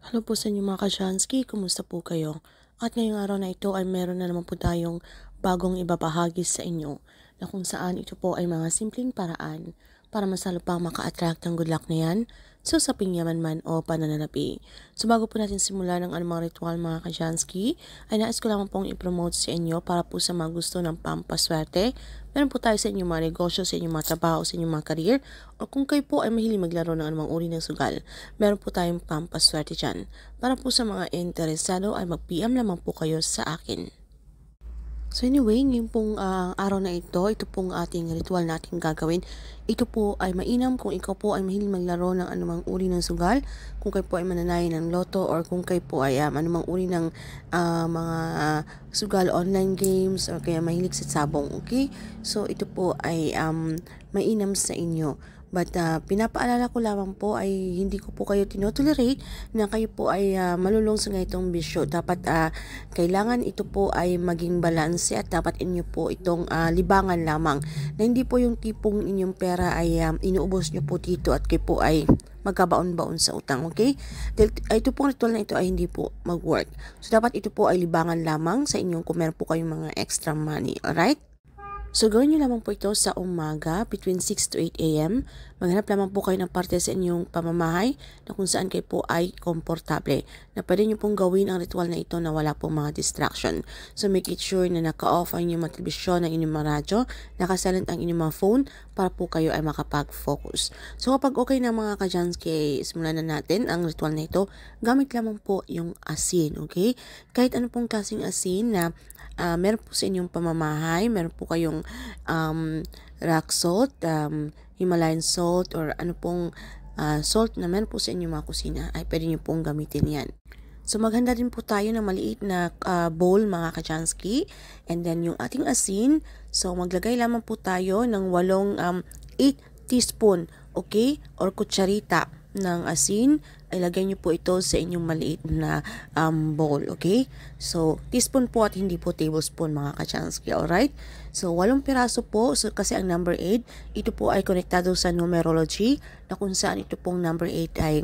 Hello po sa inyo mga Kashansky, kumusta po kayo? At ngayong araw na ito ay meron na naman po tayong bagong ibabahagi sa inyo na kung saan ito po ay mga simpleng paraan para mas lalo pang maka-attract ng good luck na yan sa usaping yaman man o pananalapi. So bago po natin simulan ng anumang ritual mga Kashansky, ay nais ko lang pong i-promote sa inyo para po sa mga gusto ng pampaswerte. Meron po tayo sa inyong mga negosyo, sa inyong mga trabaho, sa inyong mga career, o kung kayo po ay mahilig maglaro ng anumang uri ng sugal, meron po tayong pampaswerte dyan. Para po sa mga interesado ay mag-PM lamang po kayo sa akin. So anyway, ngayon pong araw na ito pong ating ritual natin gagawin. Ito po ay mainam kung ikaw po ay mahilig maglaro ng anumang uri ng sugal, kung kayo po ay mananayin ng loto, or kung kayo po ay anumang uri ng mga sugal online games, or kaya mahilig sa sabong, okay? So ito po ay mainam sa inyo. But pinapaalala ko lamang po ay hindi ko po kayo tinotolerate na kayo po ay malulong sa itong bisyo. Dapat kailangan ito po ay maging balanse at dapat inyo po itong libangan lamang. Na hindi po yung tipong inyong pera ay inuubos nyo po dito at kayo po ay magkabaon-baon sa utang, okay? Dahil ito pong ritual na ito ay hindi po mag-work. So dapat ito po ay libangan lamang sa inyong kung meron po kayong mga extra money, alright? So, gawin nyo lamang po ito sa umaga between 6 to 8 a.m. Maghanap lamang po kayo ng parte sa inyong pamamahay na kung saan kayo po ay komportable. Na pwede nyo pong gawin ang ritual na ito na wala pong mga distraction. So, make it sure na naka-off ang inyong mga telebisyon, ang inyong mga radyo, nakasilent ang inyong mga phone para po kayo ay makapag-focus. So, kapag okay na mga Kajansky, simulan na natin ang ritual na ito. Gamit lamang po yung asin, okay? Kahit ano pong klaseng asin na meron po sa inyong pamamahay, meron po kayong rock salt, Himalayan salt, or ano pong salt na meron po sa inyong mga kusina, ay pwede nyo pong gamitin yan. So maghanda din po tayo ng maliit na bowl mga Kajansky, and then yung ating asin, so maglagay lamang po tayo ng 8 teaspoon, okay, or kutsarita ng asin. Ilagay nyo po ito sa inyong maliit na bowl, okay? So, teaspoon po at hindi po tablespoon mga Kachansky, alright? So, 8 piraso po, so, kasi ang number 8, ito po ay konektado sa numerology, na kung saan ito pong number 8 ay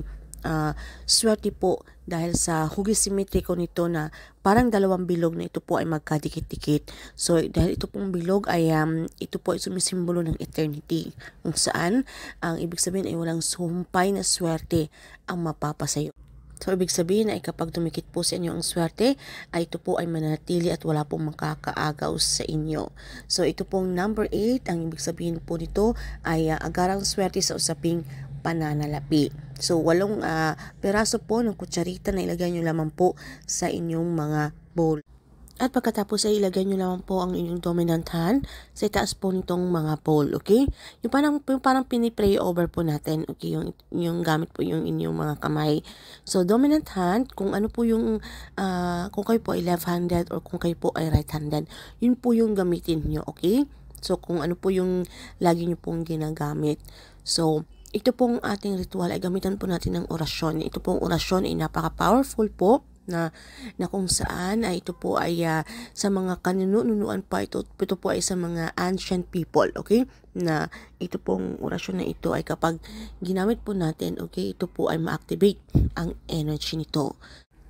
swerte po dahil sa hugis simetriko nito na parang dalawang bilog na ito po ay magkadikit-dikit. So, dahil ito pong bilog ay ito po ay sumisimbolo ng eternity. Kung saan, ang ibig sabihin ay walang sumpay na swerte ang mapapasayo. So, ibig sabihin ay kapag tumikit po sa inyo ang swerte, ay ito po ay mananatili at wala pong makakaagaw sa inyo. So, ito pong number 8, ang ibig sabihin po nito ay agarang swerte sa usaping pananalapi. So, 8 peraso po ng kutsarita na ilagay nyo lamang po sa inyong mga bowl. At pagkatapos ay ilagay nyo lamang po ang inyong dominant hand sa itaas po nitong mga bowl, okay? Yung parang pinipray over po natin, okay? Yung gamit po yung inyong mga kamay. So, dominant hand, kung ano po yung, kung kayo po ay left-handed or kung kayo po ay right-handed, yun po yung gamitin nyo, okay? So, kung ano po yung lagi nyo pong ginagamit. So, ito pong ating ritual ay gamitan po natin ng orasyon. Ito pong orasyon ay napaka-powerful po na kung saan ay ito po ay sa mga kaninunuan pa ito po ay sa mga ancient people, okay? Na ito pong orasyon na ito ay kapag ginamit po natin, okay, ito po ay ma-activate ang energy nito.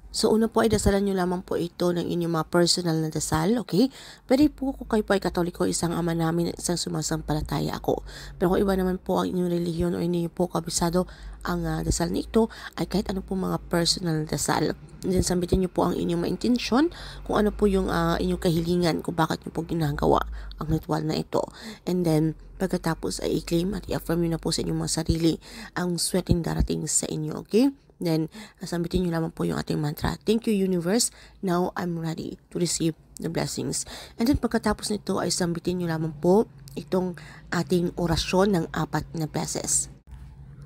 So, una po ay dasalan nyo lamang po ito ng inyong mga personal na dasal, okay? Pwede po kung kayo po ay Katoliko, isang ama namin at isang sumasampalataya ako. Pero kung iba naman po ang inyong relihiyon o hindi po kabisado ang dasal na ito, ay kahit ano po mga personal na dasal. And then, sambitin nyo po ang inyong mga intensyon, kung ano po yung inyong kahilingan, kung bakit nyo po ginagawa ang ritual na ito. And then, pagkatapos ay i-claim at i-affirm nyo na po sa inyong mga sarili ang sweating darating sa inyo, okay? Then, sambitin nyo lamang po yung ating mantra. Thank you, universe. Now, I'm ready to receive the blessings. And then, pagkatapos nito ay sambitin nyo lamang po itong ating orasyon ng 4 na beses.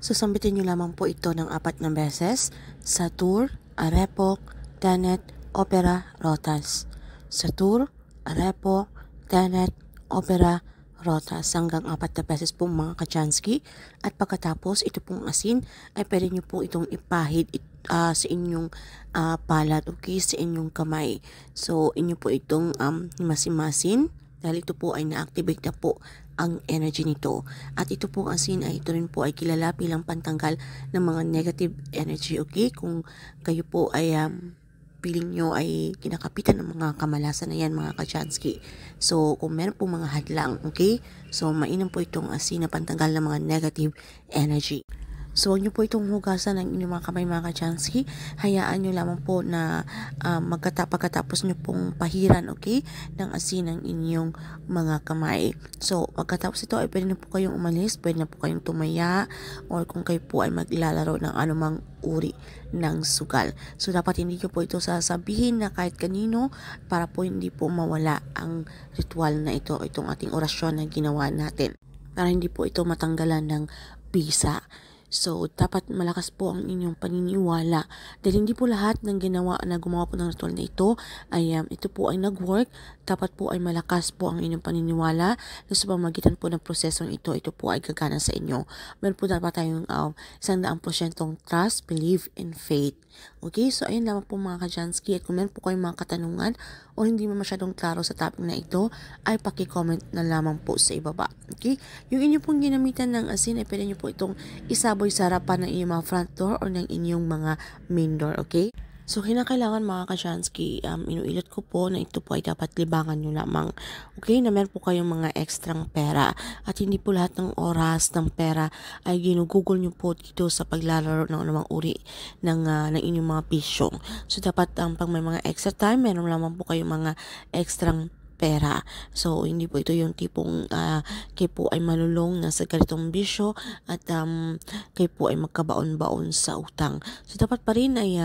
So, sambitin nyo lamang po ito ng 4 na beses. Satur, Arepok, Tenet, Opera, Rotas. Satur, Arepok, Tenet, Opera, Rotas, hanggang 4 na beses po mga Kachansky. At pagkatapos, ito pong asin ay pwede nyo po itong ipahid sa inyong palad, okay, sa inyong kamay. So, inyo po itong masimasin dahil ito po ay na-activate na po ang energy nito. At ito pong asin ay ito rin po ay kilala bilang pantanggal ng mga negative energy, okay? Kung kayo po ay feeling nyo ay kinakapitan ng mga kamalasan na yan mga kachansky. So, kung meron po mga hadlang, okay? So, mainam po itong asin na pantanggal ng mga negative energy. So, huwag nyo po itong hugasan ng inyong mga kamay mga kachansky. Hayaan nyo lamang po na pagkatapos nyo pong pahiran, okay, ng asin ng inyong mga kamay. So, pagkatapos ito ay pwede na po kayong umalis, pwede na po kayong tumaya, or kung kayo po ay maglalaro ng anumang uri ng sugal. So, dapat hindi nyo po ito sasabihin na kahit kanino para po hindi po mawala ang ritual na ito, itong ating orasyon na ginawa natin. Para hindi po ito matanggalan ng bisa. So, dapat malakas po ang inyong paniniwala. Dahil hindi po lahat ng gumawa po ng ritual na ito ay ito po ay nag-work. Dapat po ay malakas po ang inyong paniniwala na sa pamamagitan po ng prosesong ito po ay gagana sa inyo. Meron po dapat tayong 100% trust, belief, and faith. Okay, so ayun lamang po mga kajansky. At kung meron po kayong mga katanungan o hindi mo masyadong klaro sa topic na ito, ay paki-comment na lamang po sa ibaba. Okay, yung inyo pong ginamitan ng asin ay pwede nyo po itong isaboy sa harapan ng inyong mga front door or ng inyong mga main door, okay? So, kinakailangan mga kachansky, inuulit ko po na ito po ay dapat libangan nyo lamang. Okay, na meron po kayong mga ekstrang pera. At hindi po lahat ng oras ng pera ay ginugugol nyo po dito sa paglalaro ng anumang uri ng inyong mga bisyo. So, dapat pag may mga extra time, meron lamang po kayong mga ekstrang pera. So, hindi po ito yung tipong kayo po ay malulong na sa ganitong bisyo at kayo po ay magkabaon-baon sa utang. So, dapat pa rin ay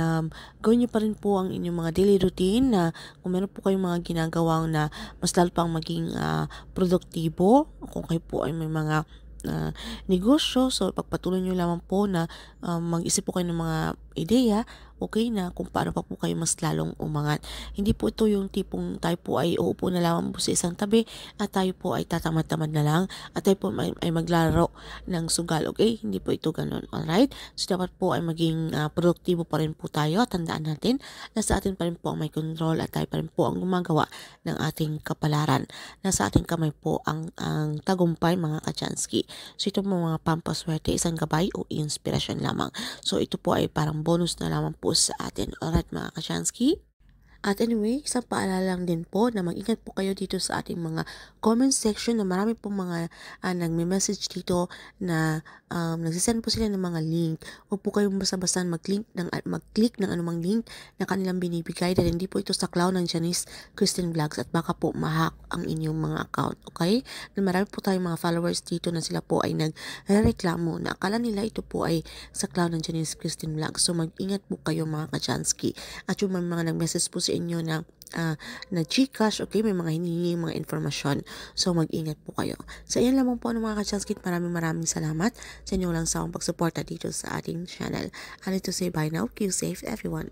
gawin nyo pa rin po ang inyong mga daily routine na kung meron po kayong mga ginagawang na mas lalo pang maging produktibo, kung kayo po ay may mga negosyo, so pagpatuloy nyo lamang po na mag-isip po kayo ng mga ideya, okay, na kung paano pa po kayo mas lalong umangat. Hindi po ito yung tipong tayo po ay uupo na lamang po sa isang tabi at tayo po ay tatamad-tamad na lang at tayo po ay maglaro ng sugal, okay? Hindi po ito ganun, alright? So, dapat po ay maging produktibo pa rin po tayo at tandaan natin na sa atin pa rin po ang may control at tayo pa rin po ang gumagawa ng ating kapalaran. Nasa ating kamay po ang tagumpay mga kachansky. So, ito po mga pampaswerte, isang gabay o inspirasyon lamang. So, ito po ay parang bonus na lamang po sa atin. Alright mga kachansky? At anyway, isang paalala lang din po na mag-ingat po kayo dito sa ating mga comment section na marami pong mga nagme-message dito na nagsisend po sila ng mga link. Huwag po kayong basta-basta mag-click ng anumang link na kanilang binibigay dahil hindi po ito sa cloud ng Janice Christine Vlogs at baka po ma-hack ang inyong mga account. Okay? Na marami po tayong mga followers dito na sila po ay nagreklamo na akala nila ito po ay sa cloud ng Janice Christine Vlogs. So mag-ingat po kayo mga kachansky. At yung mga nag-message po sa inyo na Gcash, okay, may mga hinihingi mga informasyon. So, mag-ingat po kayo. So, ayan lamang po mga ka-chanskit. Maraming salamat sa inyo lang sa pagsuporta dito sa ating channel. I need to say bye now. Keep safe everyone.